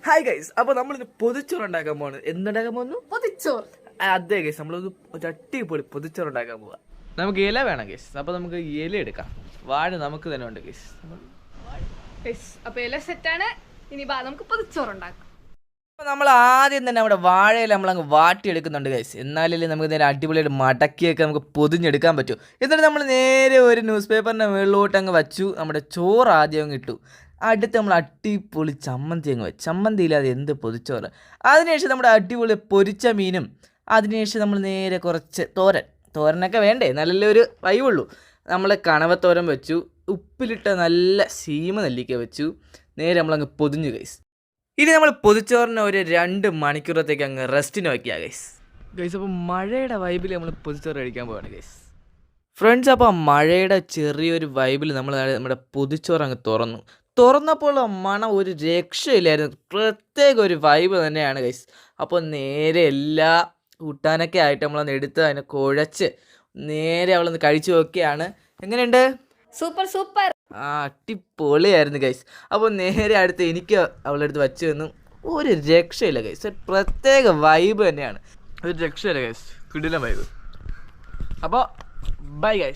Hi guys, അപ്പോൾ നമ്മളിന്ന് പൊതിച്ചോറ് ഉണ്ടാക്കാൻ പോവാണ്. എന്തുണ്ടാക്കാൻ പോകുന്നു? പൊതിച്ചോറ്. അതെ ഗൈസ്, നമ്മളൊരു അടിപൊളി പൊതിച്ചോറ് ഉണ്ടാക്കാൻ പോവാ. നമുക്ക് ഇല വേണം ഗൈസ്, അപ്പോൾ നമുക്ക് ഇല എടുക്കാം. വാഴ നമുക്ക് തന്നെ ഉണ്ട് ഗൈസ്. അപ്പൊ ഇല സെറ്റാണ്. ഇനി നമുക്ക് പൊതിച്ചോറ് ഉണ്ടാക്കാം. അപ്പോൾ നമ്മൾ ആദ്യം തന്നെ നമ്മുടെ വാഴയിൽ നമ്മളങ്ങ് വാട്ടിയെടുക്കുന്നുണ്ട് ഗൈസ്. എന്നാലല്ലേ നമുക്ക് നേരെ അടിപൊളിയായിട്ട് മടക്കിയൊക്കെ നമുക്ക് പൊതിഞ്ഞെടുക്കാൻ പറ്റും. എന്നിട്ട് നമ്മൾ നേരെ ഒരു ന്യൂസ് പേപ്പറിൻ്റെ മുകളിലോട്ട് അങ്ങ് വച്ചു. നമ്മുടെ ചോറ് ആദ്യം അങ്ങ് ഇട്ടു. അടുത്ത് നമ്മൾ അടിപൊളി ചമ്മന്തി അങ്ങ് വെച്ച്. ചമ്മന്തി ഇല്ലാതെ എന്ത് പൊതിച്ചോറ്. അതിനുശേഷം നമ്മുടെ അടിപൊളി പൊരിച്ച മീനും. അതിനുശേഷം നമ്മൾ നേരെ കുറച്ച് തോരനൊക്കെ വേണ്ടേ, നല്ല ഒരു വൈവുള്ളൂ. നമ്മൾ കണവത്തോരൻ വെച്ചു. ഉപ്പിലിട്ട നല്ല സീമ നെല്ലിക്ക വെച്ചു. നേരെ നമ്മളങ്ങ് പൊതിഞ്ഞു ഗൈസ്. ഇനി നമ്മൾ പൊതിച്ചോറിന് ഒരു 2 മണിക്കൂറത്തേക്ക് അങ്ങ് റെസ്റ്റിന് വയ്ക്കുക ഗൈസ്. അപ്പോൾ മഴയുടെ വൈബിൽ നമ്മൾ പൊതിച്ചോറ് കഴിക്കാൻ പോവാണ് ഗൈസ്. ഫ്രണ്ട്സ്, അപ്പോൾ മഴയുടെ ചെറിയൊരു വൈബിൽ നമ്മൾ നമ്മുടെ പൊതിച്ചോറ് അങ്ങ് തുറന്നപ്പോൾ മണം ഒരു രക്ഷയില്ലായിരുന്നു. പ്രത്യേക ഒരു വൈബ് തന്നെയാണ് ഗൈസ്. അപ്പോൾ നേരെ എല്ലാ കൂട്ടാനൊക്കെ ആയിട്ട് നമ്മളൊന്ന് എടുത്ത് അതിനെ കുഴച്ച് നേരെ അവളൊന്ന് കഴിച്ചു നോക്കിയാണ്. എങ്ങനെയുണ്ട്? Super super. അടിപൊളിയായിരുന്നു ഗൈസ്. അപ്പോൾ നേരെ അടുത്ത് എനിക്ക് അവളുടെ അടുത്ത് വച്ച് തന്നു. ഒരു രക്ഷയില്ല ഗൈസ്. പ്രത്യേക വൈബ് തന്നെയാണ്. ഒരു രക്ഷയില്ല ഗൈസ്, കിടിലൻ വൈബ്. അപ്പോൾ ബൈ ഗൈസ്.